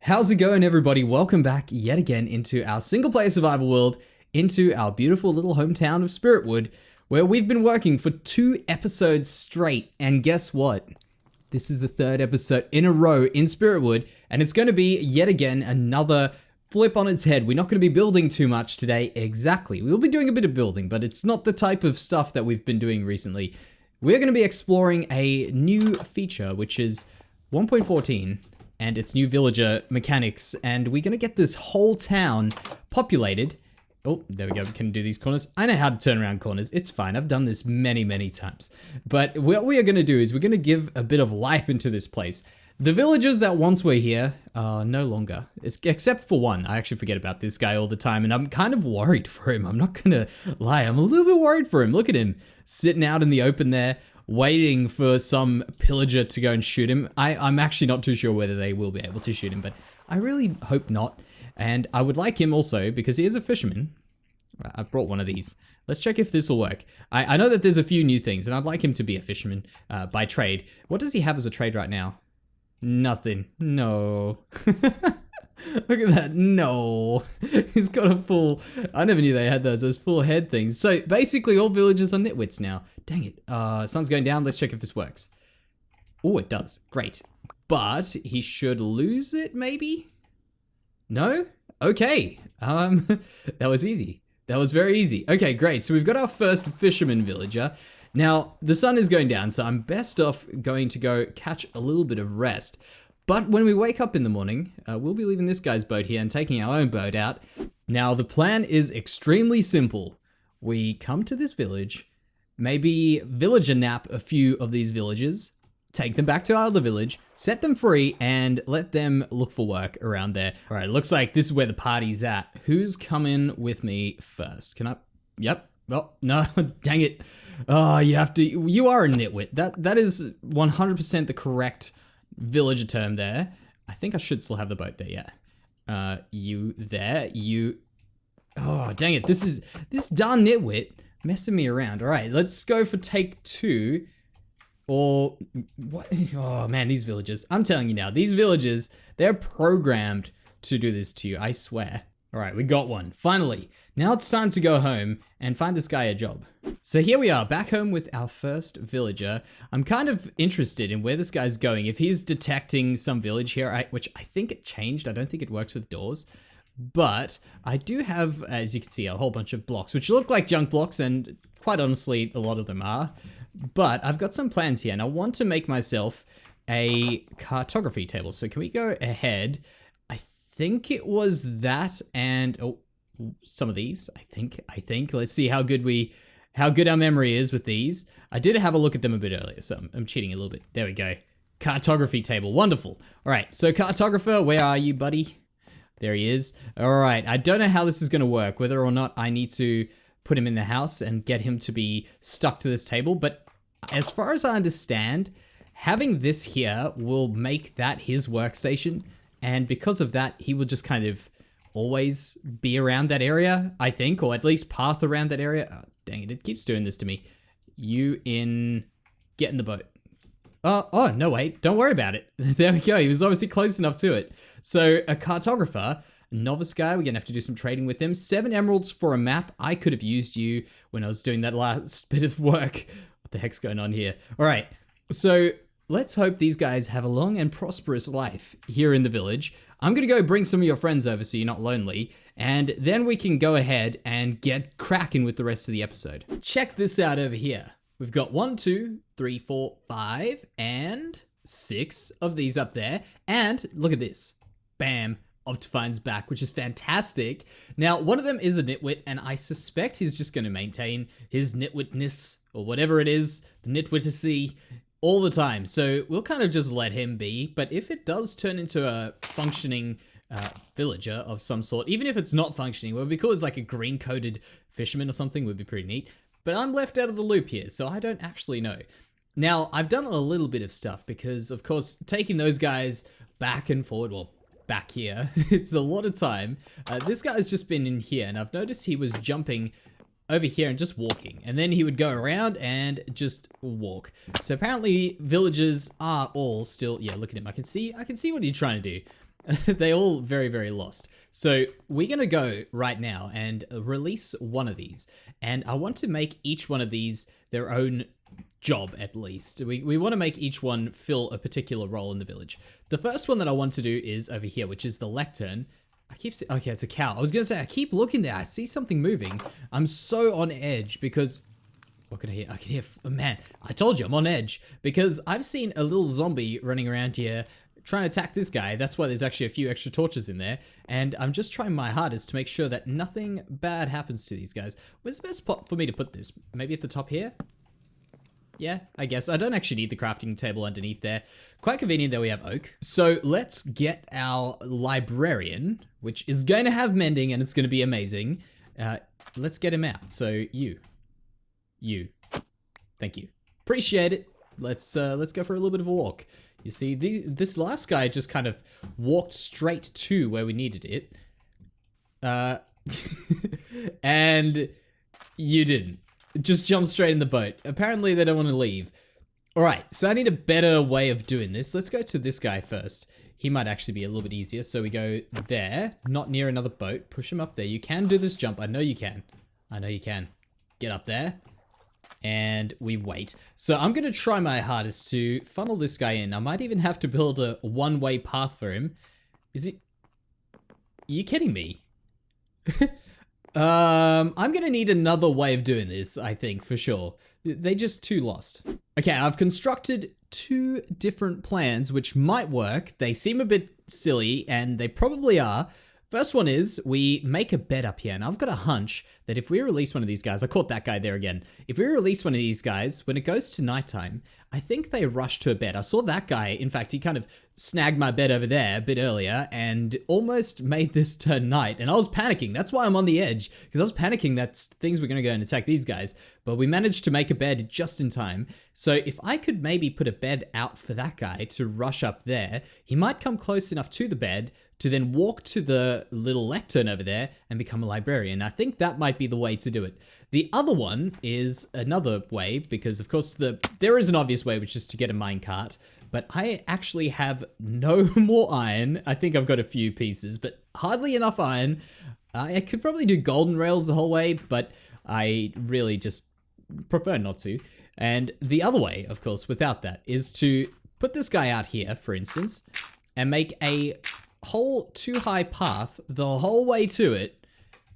How's it going, everybody? Welcome back yet again into our single player survival world, into our beautiful little hometown of Spiritwood, where we've been working for 2 episodes straight. And guess what? This is the 3rd episode in a row in Spiritwood, and it's going to be yet again another flip on its head. We're not going to be building too much today. Exactly. We'll be doing a bit of building, but it's not the type of stuff that we've been doing recently. We're going to be exploring a new feature, which is 1.14. and its new villager mechanics, and we're gonna get this whole town populated. Oh, there we go, we can do these corners. I know how to turn around corners, it's fine, I've done this many times. But what we are gonna do is we're gonna give a bit of life into this place. The villagers that once were here are no longer, except for one. I actually forget about this guy all the time, and I'm kind of worried for him. I'm not gonna lie, I'm a little bit worried for him. Look at him, sitting out in the open there, waiting for some pillager to go and shoot him. I'm actually not too sure whether they will be able to shoot him, but I really hope not. And I would like him also, because he is a fisherman. I've brought one of these. Let's check if this will work. I know that there's a few new things, and I'd like him to be a fisherman by trade. What does he have as a trade right now? Nothing. No. Look at that. No. He's got a full... I never knew they had those full head things. So basically all villagers are nitwits now. Dang it. Sun's going down. Let's check if this works. Oh, it does. Great. But he should lose it, maybe? No? Okay. That was easy. That was very easy. Okay, great. So we've got our first fisherman villager. Now, the sun is going down, so I'm best off going to go catch a little bit of rest. But when we wake up in the morning, we'll be leaving this guy's boat here and taking our own boat out. Now, the plan is extremely simple. We come to this village, maybe villager nap a few of these villagers, take them back to our other village, set them free, and let them look for work around there. All right, looks like this is where the party's at. Who's coming with me first? Can I? Yep. Oh, no, dang it. Oh, you have to, you are a nitwit. That is 100% the correct villager term there. I think I should still have the boat there, yeah. You there, you... Oh, dang it, this darn nitwit messing me around. All right, let's go for take 2. Or, what? Oh man, these villagers. I'm telling you now, these villagers, they're programmed to do this to you, I swear. All right, we got one, finally. Now it's time to go home and find this guy a job. So here we are, back home with our first villager. I'm kind of interested in where this guy's going. If he's detecting some village here, which I think it changed. I don't think it works with doors. But I do have, as you can see, a whole bunch of blocks, which look like junk blocks, and quite honestly, a lot of them are. But I've got some plans here, and I want to make myself a cartography table. So can we go ahead? I think it was that, and oh, some of these, I think. Let's see how good our memory is with these. I did have a look at them a bit earlier, so I'm cheating a little bit. There we go. Cartography table, wonderful. All right, so cartographer, where are you, buddy? There he is. All right, I don't know how this is gonna work, whether or not I need to put him in the house and get him to be stuck to this table, but as far as I understand, having this here will make that his workstation, and because of that, he will just kind of always be around that area, I think, or at least path around that area. Oh, dang it, it keeps doing this to me. You in... Get in the boat. Oh, no, wait, don't worry about it. There we go, he was obviously close enough to it. So, a cartographer, novice guy, we're gonna have to do some trading with him. 7 emeralds for a map. I could have used you when I was doing that last bit of work. What the heck's going on here? All right, so let's hope these guys have a long and prosperous life here in the village. I'm gonna go bring some of your friends over so you're not lonely, and then we can go ahead and get cracking with the rest of the episode. Check this out over here. We've got 1, 2, 3, 4, 5, and 6 of these up there, and look at this. Bam. Optifine's back, which is fantastic. Now, one of them is a nitwit, and I suspect he's just going to maintain his nitwitness, or whatever it is, the nitwitacy, all the time. So we'll kind of just let him be, but if it does turn into a functioning villager of some sort, even if it's not functioning, well, because like a green-coated fisherman or something would be pretty neat. But I'm left out of the loop here, so I don't actually know. Now, I've done a little bit of stuff because, of course, taking those guys back and forward, well, back here, it's a lot of time. This guy's just been in here, and I've noticed he was jumping over here and just walking, and then he would go around and just walk. So apparently villagers are all still, yeah, look at him. I can see what he's trying to do. They all very, very lost. So we're going to go right now and release one of these. And I want to make each one of these their own job, at least. We want to make each one fill a particular role in the village. The first one that I want to do is over here, which is the lectern. I keep saying, okay, it's a cow. I was going to say, I keep looking there. I see something moving. I'm so on edge because... What can I hear? I can hear... Man, I told you I'm on edge because I've seen a little zombie running around here trying to attack this guy. That's why there's actually a few extra torches in there. And I'm just trying my hardest to make sure that nothing bad happens to these guys. Where's the best spot for me to put this? Maybe at the top here? Yeah, I guess. I don't actually need the crafting table underneath there. Quite convenient that we have oak. So let's get our librarian, which is going to have mending and it's going to be amazing. Let's get him out. So you. Thank you. Appreciate it. Let's go for a little bit of a walk. You see, this last guy just kind of walked straight to where we needed it. And you didn't. Just jump straight in the boat. Apparently they don't want to leave. All right, so I need a better way of doing this. Let's go to this guy first. He might actually be a little bit easier. So we go there, not near another boat. Push him up there. You can do this jump. I know you can. I know you can. Get up there. And we wait. So I'm going to try my hardest to funnel this guy in. I might even have to build a one-way path for him. Is it... Are you kidding me? I'm gonna need another way of doing this, I think, for sure. They just too lost. Okay, I've constructed two different plans which might work. They seem a bit silly, and they probably are. First one is we make a bed up here, and I've got a hunch that if we release one of these guys, I caught that guy there again. If we release one of these guys, when it goes to nighttime, I think they rush to a bed. I saw that guy, in fact, he kind of snagged my bed over there a bit earlier and almost made this turn night. And I was panicking. That's why I'm on the edge, because I was panicking that things were going to go and attack these guys. But we managed to make a bed just in time. So if I could maybe put a bed out for that guy to rush up there, he might come close enough to the bed to then walk to the little lectern over there and become a librarian. I think that might be the way to do it. The other one is another way, because of course there is an obvious way, which is to get a minecart, but I actually have no more iron. I think I've got a few pieces, but hardly enough iron. I could probably do golden rails the whole way, but I really just prefer not to. And the other way, of course, without that, is to put this guy out here, for instance, and make a whole too-high path the whole way to it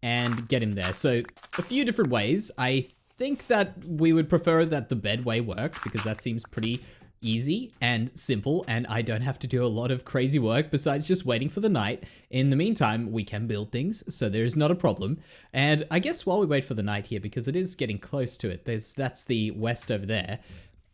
and get him there. So a few different ways. I think that we would prefer that the bed way worked, because that seems pretty easy and simple, and I don't have to do a lot of crazy work besides just waiting for the night. In the meantime, we can build things, so there's not a problem. And I guess while we wait for the night here, because it is getting close to it, that's the west over there,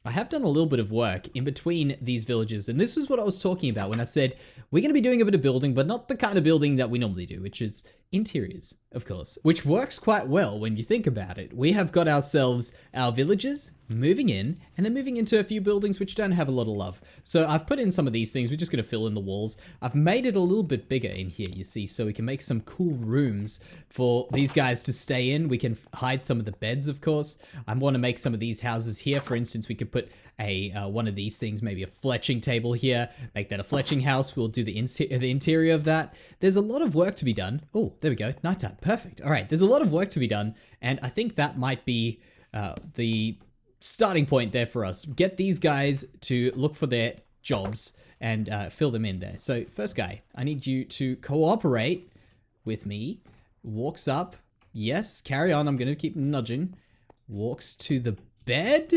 I have done a little bit of work in between these villages, and this is what I was talking about when I said we're going to be doing a bit of building, but not the kind of building that we normally do, which is interiors, of course, which works quite well when you think about it. We have got ourselves our villagers moving in, and then moving into a few buildings which don't have a lot of love. So I've put in some of these things. We're just going to fill in the walls. I've made it a little bit bigger in here, you see, so we can make some cool rooms for these guys to stay in. We can hide some of the beds, of course. I want to make some of these houses here. For instance, we could put a one of these things, maybe a fletching table here, make that a fletching house. We'll do the interior of that. There's a lot of work to be done. Oh, there we go. Nighttime. Perfect. All right. There's a lot of work to be done. And I think that might be the starting point there for us. Get these guys to look for their jobs and fill them in there. So first guy, I need you to cooperate with me. Walks up. Yes, carry on. I'm going to keep nudging. Walks to the bed.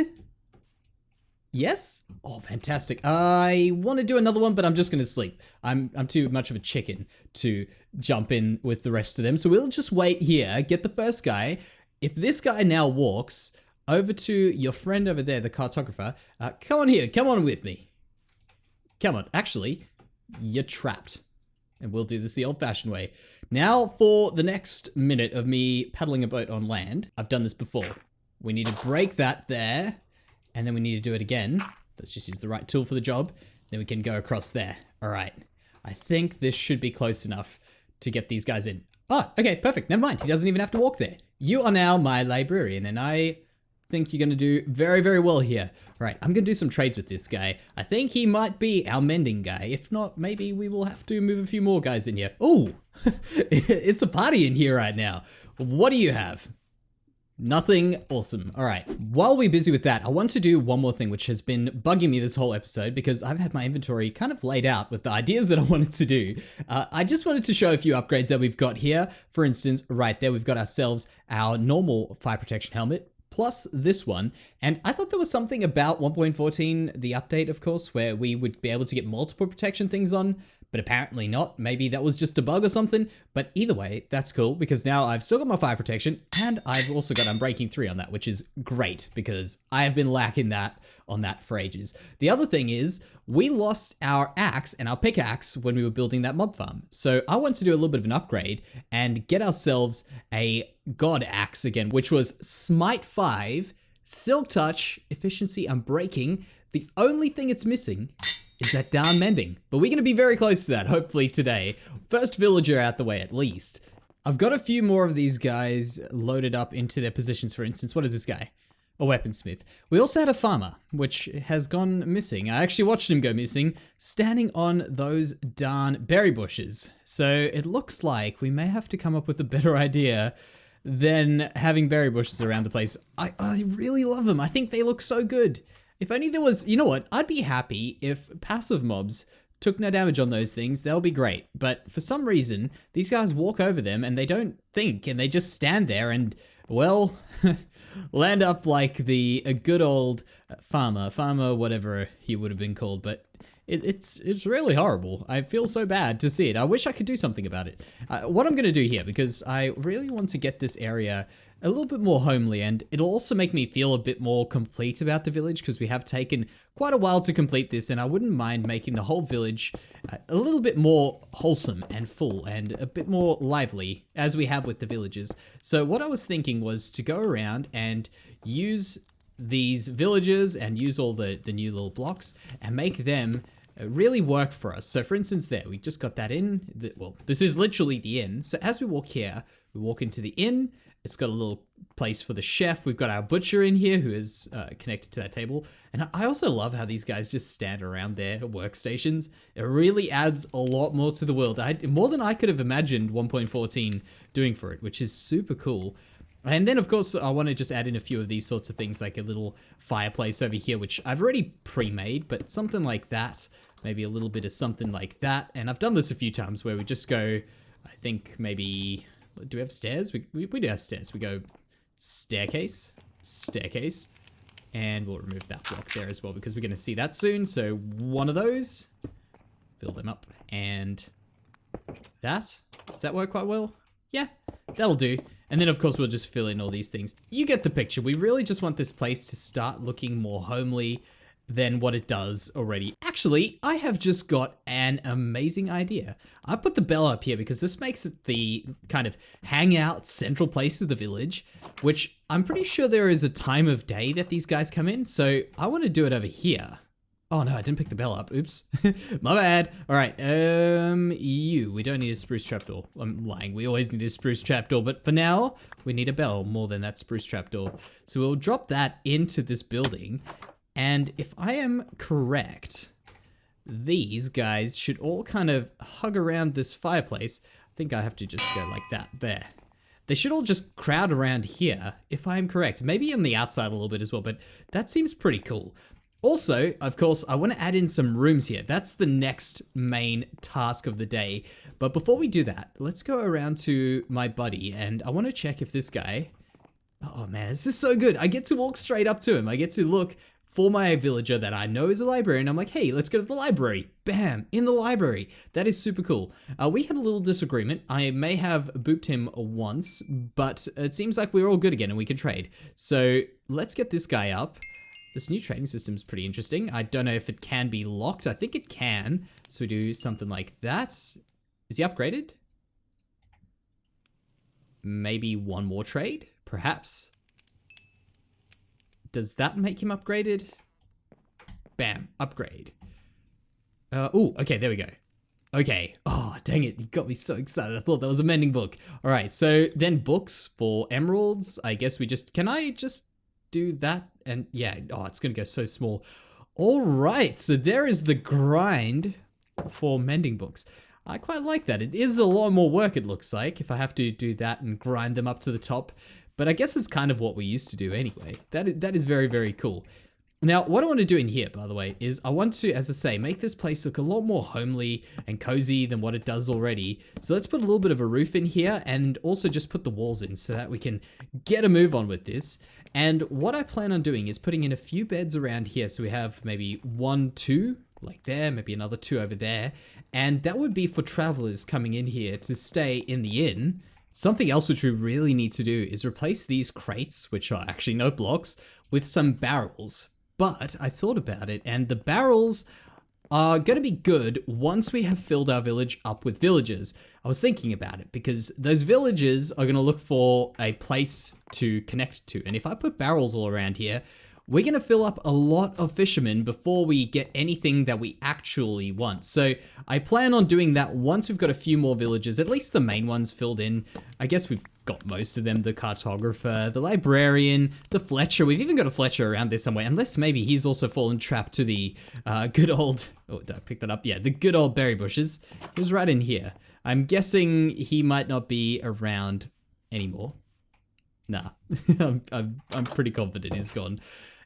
Yes? Oh, fantastic. I want to do another one, but I'm just going to sleep. I'm too much of a chicken to jump in with the rest of them. So we'll just wait here, get the first guy. If this guy now walks over to your friend over there, the cartographer, come on here. Come on with me. Come on. Actually, you're trapped. And we'll do this the old-fashioned way. Now for the next minute of me paddling a boat on land. I've done this before. We need to break that there. And then we need to do it again. Let's just use the right tool for the job. Then we can go across there. All right. I think this should be close enough to get these guys in. Oh, okay, perfect. Never mind. He doesn't even have to walk there. You are now my librarian, and I think you're going to do very, very well here. All right, I'm going to do some trades with this guy. I think he might be our mending guy. If not, maybe we will have to move a few more guys in here. Oh, it's a party in here right now. What do you have? Nothing. Awesome. All right. While we're busy with that, I want to do one more thing, which has been bugging me this whole episode because I've had my inventory kind of laid out with the ideas that I wanted to do. I just wanted to show a few upgrades that we've got here. For instance, right there, we've got ourselves our normal fire protection helmet, plus this one. And I thought there was something about 1.14, the update, of course, where we would be able to get multiple protection things on, but apparently not. Maybe that was just a bug or something. But either way, that's cool because now I've still got my fire protection and I've also got Unbreaking 3 on that, which is great because I have been lacking that on that for ages. The other thing is we lost our axe and our pickaxe when we were building that mob farm. So I want to do a little bit of an upgrade and get ourselves a god axe again, which was Smite 5, Silk Touch, Efficiency, Unbreaking. The only thing it's missing is that darn mending. But we're going to be very close to that, hopefully today. First villager out the way, at least. I've got a few more of these guys loaded up into their positions, for instance. What is this guy? A weaponsmith. We also had a farmer, which has gone missing. I actually watched him go missing, standing on those darn berry bushes. So it looks like we may have to come up with a better idea than having berry bushes around the place. I really love them. I think they look so good. If only there was, you know what, I'd be happy if passive mobs took no damage on those things. That would be great. But for some reason, these guys walk over them and they don't think and they just stand there and, well, land up like a good old farmer, whatever he would have been called. But it's really horrible. I feel so bad to see it. I wish I could do something about it. What I'm going to do here, because I really want to get this area a little bit more homely, and it'll also make me feel a bit more complete about the village because we have taken quite a while to complete this, and I wouldn't mind making the whole village a little bit more wholesome and full and a bit more lively as we have with the villages. So what I was thinking was to go around and use these villages and use all the new little blocks and make them really work for us. So for instance there, we just got that in. Well, this is literally the inn. So as we walk here, we walk into the inn. It's got a little place for the chef. We've got our butcher in here who is connected to that table. And I also love how these guys just stand around their workstations. It really adds a lot more to the world. More than I could have imagined 1.14 doing for it, which is super cool. And then, of course, I want to just add in a few of these sorts of things, like a little fireplace over here, which I've already pre-made, but something like that. Maybe a little bit of something like that. And I've done this a few times where we just go, I think maybe... Do we have stairs? We do have stairs. We go staircase, staircase, and we'll remove that block there as well because we're going to see that soon. So one of those, fill them up, and that. Does that work quite well? Yeah, that'll do. And then, of course, we'll just fill in all these things. You get the picture. We really just want this place to start looking more homely than what it does already. Actually, I have just got an amazing idea. I put the bell up here because this makes it the kind of hangout central place of the village, which I'm pretty sure there is a time of day that these guys come in. So I want to do it over here. Oh no, I didn't pick the bell up. Oops. My bad. All right. We don't need a spruce trapdoor. I'm lying. We always need a spruce trapdoor, but for now, we need a bell more than that spruce trapdoor. So we'll drop that into this building. And if I am correct, these guys should all kind of hug around this fireplace. I think I have to just go like that there. They should all just crowd around here, if I am correct. Maybe on the outside a little bit as well, but that seems pretty cool. Also, of course, I want to add in some rooms here. That's the next main task of the day. But before we do that, let's go around to my buddy, and I want to check if this guy... Oh man, this is so good. I get to walk straight up to him. I get to look for my villager that I know is a librarian. I'm like, hey, let's go to the library. Bam, in the library. That is super cool. We had a little disagreement. I may have booped him once, but it seems like we're all good again and we can trade. So let's get this guy up. This new trading system is pretty interesting. I don't know if it can be locked. I think it can. So we do something like that. Is he upgraded? Maybe one more trade, perhaps. Does that make him upgraded? Bam, upgrade. Oh, okay, there we go. Okay. Oh, dang it. You got me so excited. I thought that was a mending book. All right, so then books for emeralds. I guess we just... Can I just do that. And yeah, oh, it's going to go so small. All right, so there is the grind for mending books. I quite like that. It is a lot more work, it looks like, if I have to do that and grind them up to the top. But I guess it's kind of what we used to do anyway. That is very, very cool. Now, what I want to do in here, by the way, is I want to, as I say, make this place look a lot more homely and cozy than what it does already. So let's put a little bit of a roof in here and also just put the walls in so that we can get a move on with this. And what I plan on doing is putting in a few beds around here. So we have maybe 1, 2, like there, maybe another 2 over there. And that would be for travelers coming in here to stay in the inn. Something else which we really need to do is replace these crates, which are actually no blocks, with some barrels. But I thought about it, and the barrels are going to be good once we have filled our village up with villagers. I was thinking about it because those villagers are going to look for a place to connect to. And if I put barrels all around here, we're going to fill up a lot of fishermen before we get anything that we actually want. So I plan on doing that once we've got a few more villagers, at least the main ones filled in. I guess we've got most of them, the cartographer, the librarian, the Fletcher. We've even got a Fletcher around there somewhere, unless maybe he's also fallen trapped to the good old, oh, did I pick that up? Yeah, the good old berry bushes. He was right in here. I'm guessing he might not be around anymore. Nah, I'm pretty confident he's gone.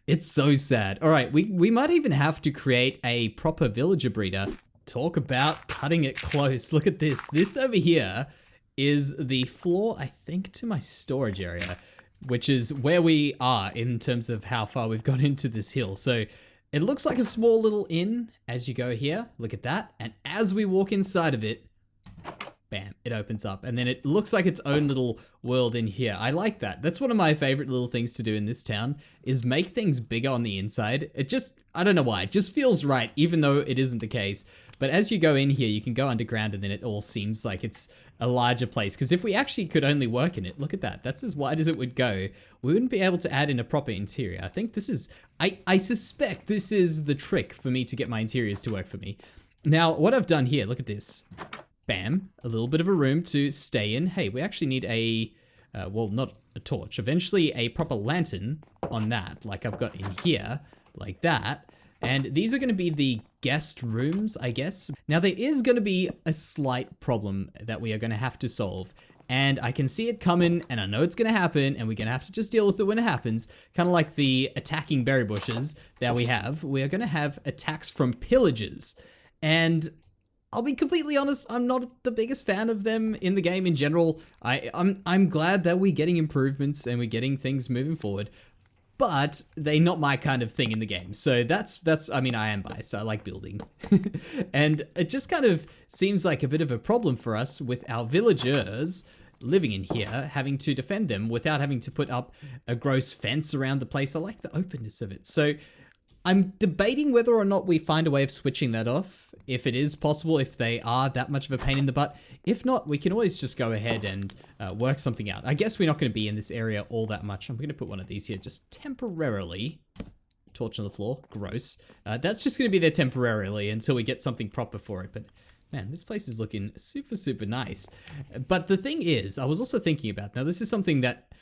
It's so sad. All right, we might even have to create a proper villager breeder. Talk about cutting it close. Look at this. This over here is the floor, I think, to my storage area, which is where we are in terms of how far we've got into this hill. So it looks like a small little inn as you go here. Look at that. And as we walk inside of it, bam, it opens up. And then it looks like its own little world in here. I like that. That's one of my favorite little things to do in this town is make things bigger on the inside. It just, I don't know why, it just feels right, even though it isn't the case. But as you go in here, you can go underground and then it all seems like it's a larger place. Because if we actually could only work in it, look at that. That's as wide as it would go. We wouldn't be able to add in a proper interior. I think this is, I suspect this is the trick for me to get my interiors to work for me. Now, what I've done here, look at this. Bam, a little bit of a room to stay in. Hey, we actually need a, well, not a torch, eventually a proper lantern on that, like I've got in here, like that. And these are going to be the guest rooms, I guess. Now, there is going to be a slight problem that we are going to have to solve. And I can see it coming, and I know it's going to happen, and we're going to have to just deal with it when it happens. Kind of like the attacking berry bushes that we have. We are going to have attacks from pillagers. And I'll be completely honest, I'm not the biggest fan of them in the game in general. I'm glad that we're getting improvements and we're getting things moving forward, but they're not my kind of thing in the game. So that's I mean, I am biased. I like building. And it just kind of seems like a bit of a problem for us with our villagers living in here, having to defend them without having to put up a gross fence around the place. I like the openness of it. So I'm debating whether or not we find a way of switching that off, if it is possible, if they are that much of a pain in the butt. If not, we can always just go ahead and work something out. I guess we're not going to be in this area all that much. I'm going to put one of these here just temporarily. Torch on the floor, gross. That's just going to be there temporarily until we get something proper for it. But man, this place is looking super, super nice. But the thing is, I was also thinking about, now this is something that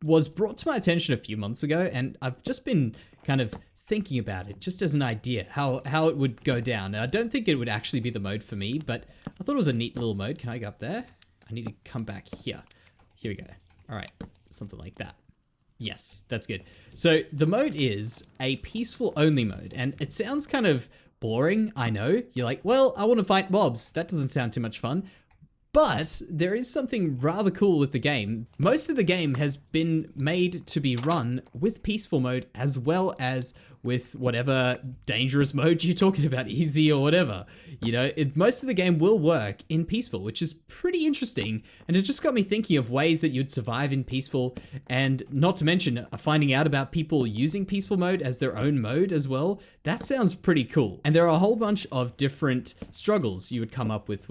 was brought to my attention a few months ago, and I've just been kind of thinking about it just as an idea how it would go down. Now, I don't think it would actually be the mode for me, but I thought it was a neat little mode. Can I go up there? I need to come back here. Here we go. All right, something like that. Yes, that's good. So the mode is a peaceful only mode, and it sounds kind of boring. I know you're like, well, I want to fight mobs. That doesn't sound too much fun. But there is something rather cool with the game. Most of the game has been made to be run with peaceful mode as well as with whatever dangerous mode you're talking about, easy or whatever. You know, most of the game will work in peaceful, which is pretty interesting. And it just got me thinking of ways that you'd survive in peaceful, and not to mention finding out about people using peaceful mode as their own mode as well. That sounds pretty cool. And there are a whole bunch of different struggles you would come up with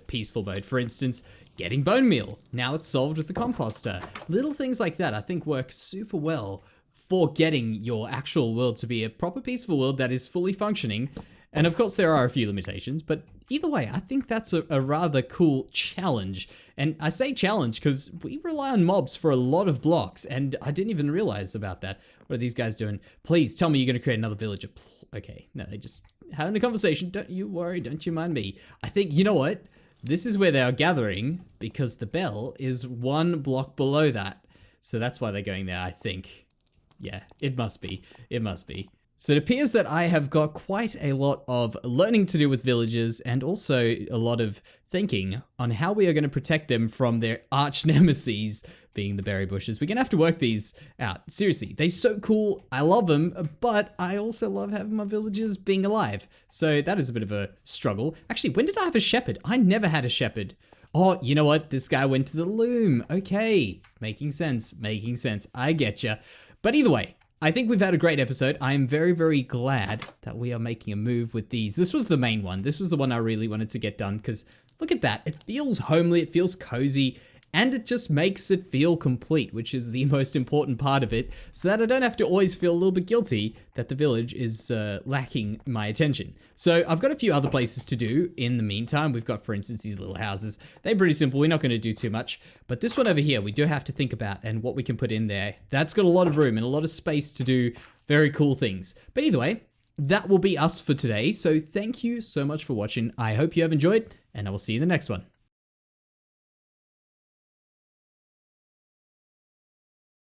peaceful mode. For instance, getting bone meal. Now it's solved with the composter. Little things like that I think work super well for getting your actual world to be a proper peaceful world that is fully functioning. And of course there are a few limitations, but either way, I think that's a rather cool challenge. And I say challenge because we rely on mobs for a lot of blocks, and I didn't even realize about that. What are these guys doing? Please tell me you're going to create another villager. Okay, no, they just having a conversation. Don't you worry, don't you mind me. I think, you know what? This is where they are gathering because the bell is 1 block below that. So that's why they're going there, I think. Yeah, it must be. It must be. So it appears that I have got quite a lot of learning to do with villagers and also a lot of thinking on how we are going to protect them from their arch nemesis, being the berry bushes. We're going to have to work these out. Seriously, they're so cool. I love them, but I also love having my villagers being alive. So that is a bit of a struggle. Actually, when did I have a shepherd? I never had a shepherd. Oh, you know what? This guy went to the loom. Okay, making sense, making sense. I get ya. But either way, I think we've had a great episode. I am very, very glad that we are making a move with these. This was the main one. This was the one I really wanted to get done because look at that. It feels homely, it feels cozy, and it just makes it feel complete, which is the most important part of it, so that I don't have to always feel a little bit guilty that the village is lacking my attention. So I've got a few other places to do in the meantime. We've got, for instance, these little houses. They're pretty simple. We're not going to do too much. But this one over here, we do have to think about and what we can put in there. That's got a lot of room and a lot of space to do very cool things. But either way, that will be us for today. So thank you so much for watching. I hope you have enjoyed, and I will see you in the next one.